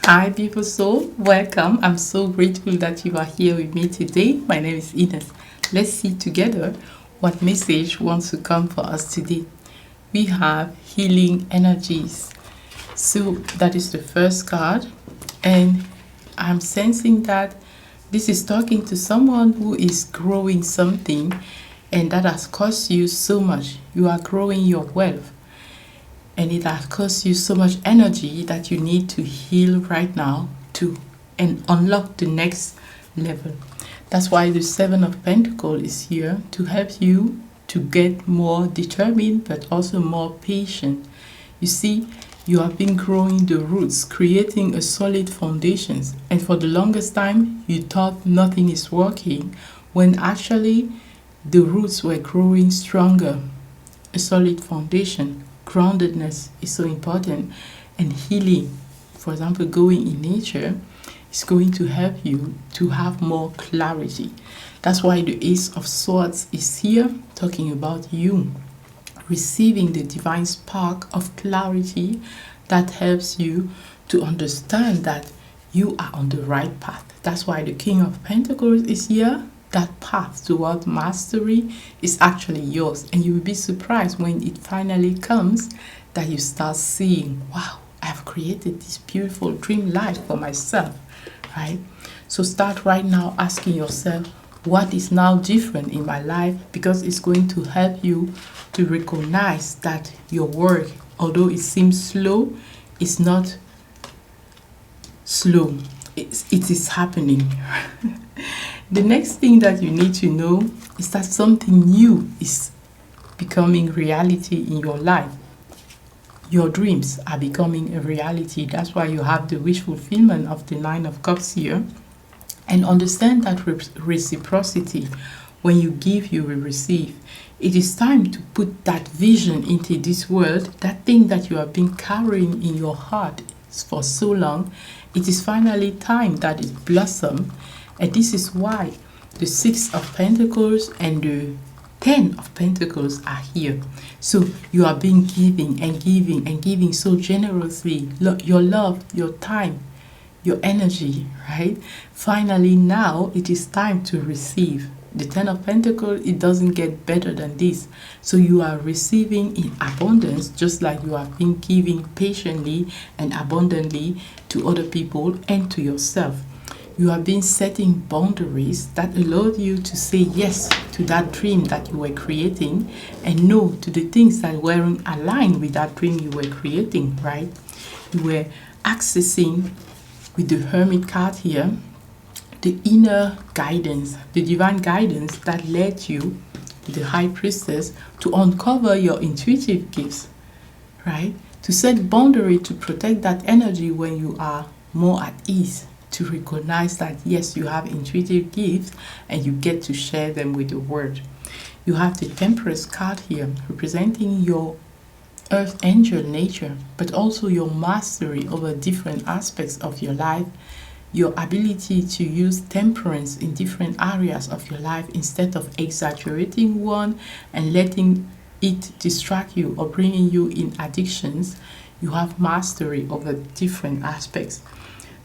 Hi, beautiful soul. Welcome. I'm so grateful that you are here with me today. My name is Ines. Let's see together what message wants to come for us today. We have healing energies. So that is the first card, and I'm sensing that this is talking to someone who is growing something and that has cost you so much. You are growing your wealth and it has cost you so much energy that you need to heal right now to and unlock the next level. That's why the Seven of Pentacles is here to help you to get more determined but also more patient. You see, you have been growing the roots, creating a solid foundation, and for the longest time you thought nothing is working when actually the roots were growing stronger. A solid foundation, groundedness is so important, and healing, for example, going in nature, is going to help you to have more clarity. That's why the Ace of Swords is here talking about you receiving the divine spark of clarity that helps you to understand that you are on the right path. That's why the King of Pentacles is here. That path toward mastery is actually yours, and you will be surprised when it finally comes that you start seeing, wow, I've created this beautiful dream life for myself, right? So start right now asking yourself, what is now different in my life? Because it's going to help you to recognize that your work, although it seems slow, is not slow. It is happening. The next thing that you need to know is that something new is becoming reality in your life. Your dreams are becoming a reality. That's why you have the wish fulfillment of the Nine of Cups here. And understand that reciprocity. When you give, you will receive. It is time to put that vision into this world, that thing that you have been carrying in your heart for so long. It is finally time that it blossom. And this is why the Six of Pentacles and the Ten of Pentacles are here. So you are being giving and giving and giving so generously. Your love, your time, your energy, right? Finally, now it is time to receive. The Ten of Pentacles, it doesn't get better than this. So you are receiving in abundance, just like you have been giving patiently and abundantly to other people and to yourself. You have been setting boundaries that allowed you to say yes to that dream that you were creating and no to the things that weren't aligned with that dream you were creating, right? You were accessing, with the Hermit card here, the inner guidance, the divine guidance that led you, the High Priestess, to uncover your intuitive gifts, right? To set boundary to protect that energy when you are more at ease, to recognize that yes, you have intuitive gifts and you get to share them with the world. You have the Empress card here representing your earth angel nature, but also your mastery over different aspects of your life, your ability to use temperance in different areas of your life instead of exaggerating one and letting it distract you or bringing you in addictions. You have mastery over different aspects.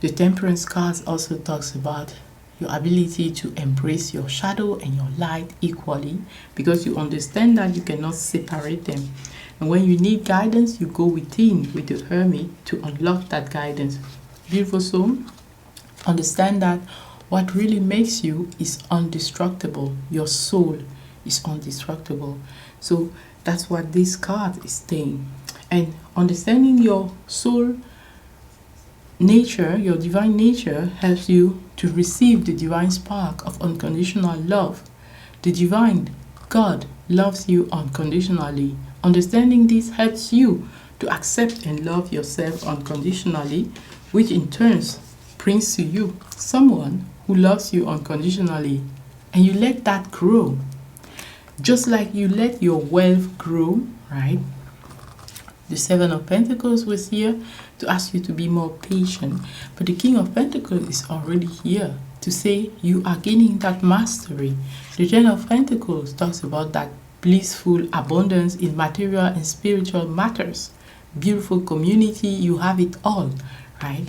The Temperance card also talks about your ability to embrace your shadow and your light equally, because you understand that you cannot separate them. And when you need guidance, you go within with the Hermit to unlock that guidance. Beautiful soul, understand that what really makes you is indestructible. Your soul is indestructible. So that's what this card is saying. And understanding your soul nature, your divine nature, helps you to receive the divine spark of unconditional love. The divine God loves you unconditionally. Understanding this helps you to accept and love yourself unconditionally, which in turn brings to you someone who loves you unconditionally. And you let that grow. Just like you let your wealth grow, right? The Seven of Pentacles was here to ask you to be more patient. But the King of Pentacles is already here to say you are gaining that mastery. The Ten of Pentacles talks about that blissful abundance in material and spiritual matters. Beautiful community, you have it all, right?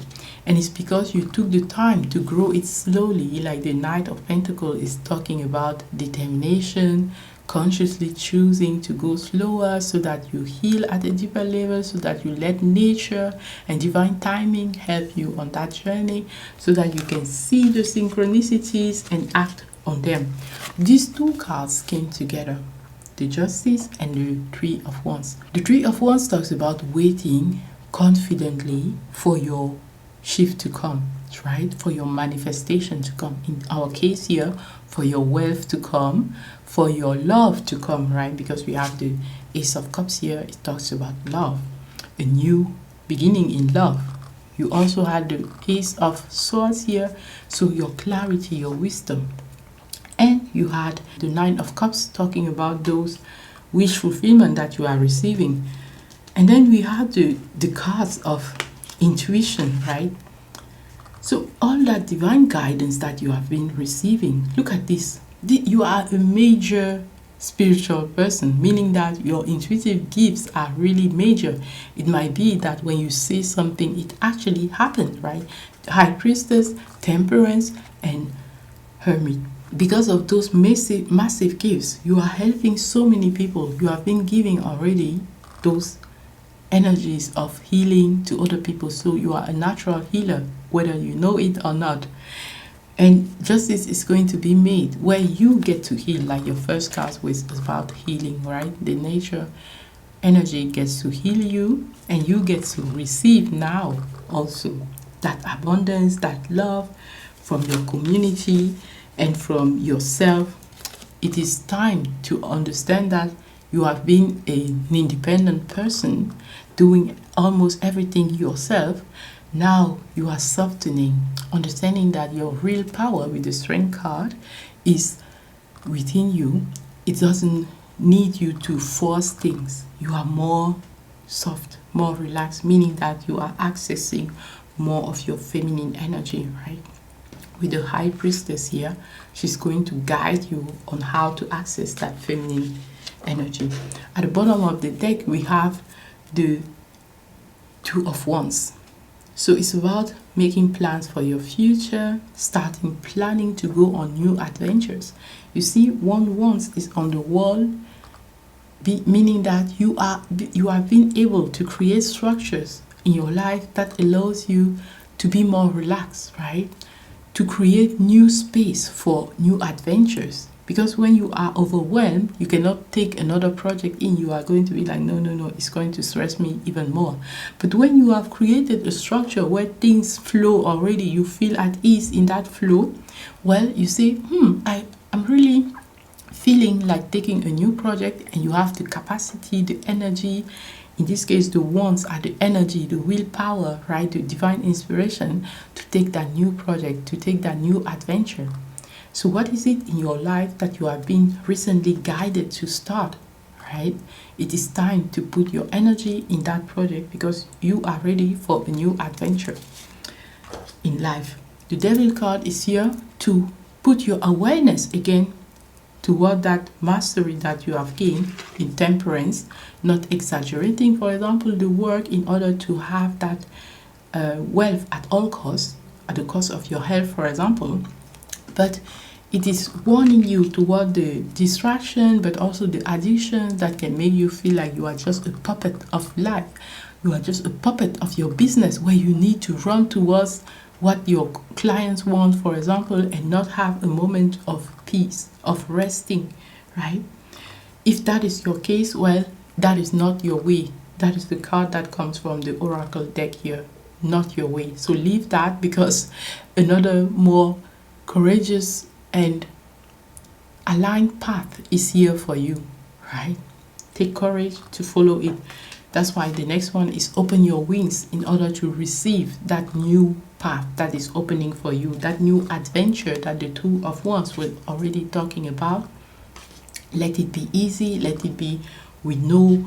And it's because you took the time to grow it slowly, like the Knight of Pentacles is talking about determination, consciously choosing to go slower so that you heal at a deeper level, so that you let nature and divine timing help you on that journey, so that you can see the synchronicities and act on them. These two cards came together, the Justice and the Three of Wands. The Three of Wands talks about waiting confidently for your shift to come, right? For your manifestation to come. In our case here, for your wealth to come, for your love to come, right? Because we have the Ace of Cups here, it talks about love, a new beginning in love. You also had the Ace of Swords here, so your clarity, your wisdom. And you had the Nine of Cups talking about those wish fulfillment that you are receiving. And then we had the cards of intuition, right? So all that divine guidance that you have been receiving, look at this. You are a major spiritual person, meaning that your intuitive gifts are really major. It might be that when you say something, it actually happened, right? High Priestess, Temperance, and Hermit. Because of those massive gifts, you are helping so many people. You have been giving already those energies of healing to other people. So you are a natural healer, whether you know it or not. And justice is going to be made where you get to heal, like your first card was about healing, right? The nature energy gets to heal you, and you get to receive now also that abundance, that love from your community and from yourself. It is time to understand that you have been an independent person doing almost everything yourself. Now you are softening, understanding that your real power with the Strength card is within you. It doesn't need you to force things. You are more soft, more relaxed, meaning that you are accessing more of your feminine energy, right? With the High Priestess here, she's going to guide you on how to access that feminine energy. At the bottom of the deck, we have the Two of Wands. So it's about making plans for your future, starting planning to go on new adventures. You see, Wands is on the wall, meaning that you have been able to create structures in your life that allows you to be more relaxed, right? To create new space for new adventures. Because when you are overwhelmed, you cannot take another project in. You are going to be like, no, it's going to stress me even more. But when you have created a structure where things flow already, you feel at ease in that flow, well, you say, I'm really feeling like taking a new project, and you have the capacity, the energy. In this case, the wands are the energy, the willpower, right? The divine inspiration to take that new project, to take that new adventure. So what is it in your life that you have been recently guided to start, right? It is time to put your energy in that project because you are ready for a new adventure in life. The Devil card is here to put your awareness again toward that mastery that you have gained in Temperance, not exaggerating, for example, the work in order to have that wealth at all costs, at the cost of your health, for example. But it is warning you toward the distraction, but also the addiction that can make you feel like you are just a puppet of life. You are just a puppet of your business where you need to run towards what your clients want, for example, and not have a moment of peace, of resting, right? If that is your case, well, that is not your way. That is the card that comes from the Oracle deck here, not your way. So leave that, because another more courageous and aligned path is here for you, right? Take courage to follow it. That's why the next one is open your wings in order to receive that new path that is opening for you, that new adventure that the Two of Wands were already talking about. Let it be easy, let it be with no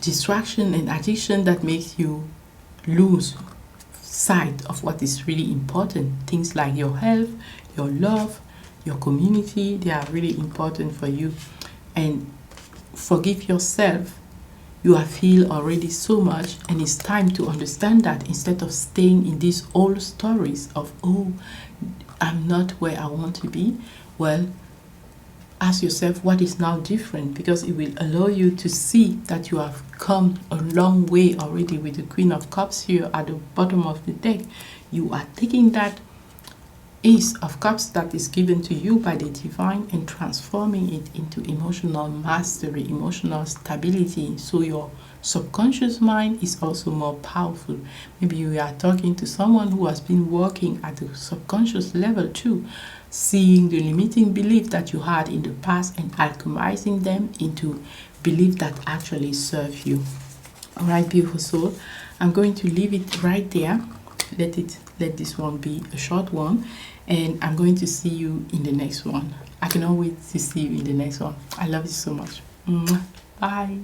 distraction and addiction that makes you lose sight of what is really important. Things like your health, your love, your community, they are really important for you. And forgive yourself You are feel already so much, and it's time to understand that instead of staying in these old stories of, oh, I'm not where I want to be. Well, ask yourself what is now different, because it will allow you to see that you have come a long way already with the Queen of Cups here at the bottom of the deck. You are taking that Ace of Cups that is given to you by the divine and transforming it into emotional mastery, emotional stability. So your subconscious mind is also more powerful. Maybe you are talking to someone who has been working at the subconscious level too, seeing the limiting belief that you had in the past and alchemizing them into belief that actually serve you. All right, beautiful soul, I'm going to leave it right there. Let this one be a short one, and I'm going to see you in the next one. I cannot wait to see you in the next one. I love you so much. Bye.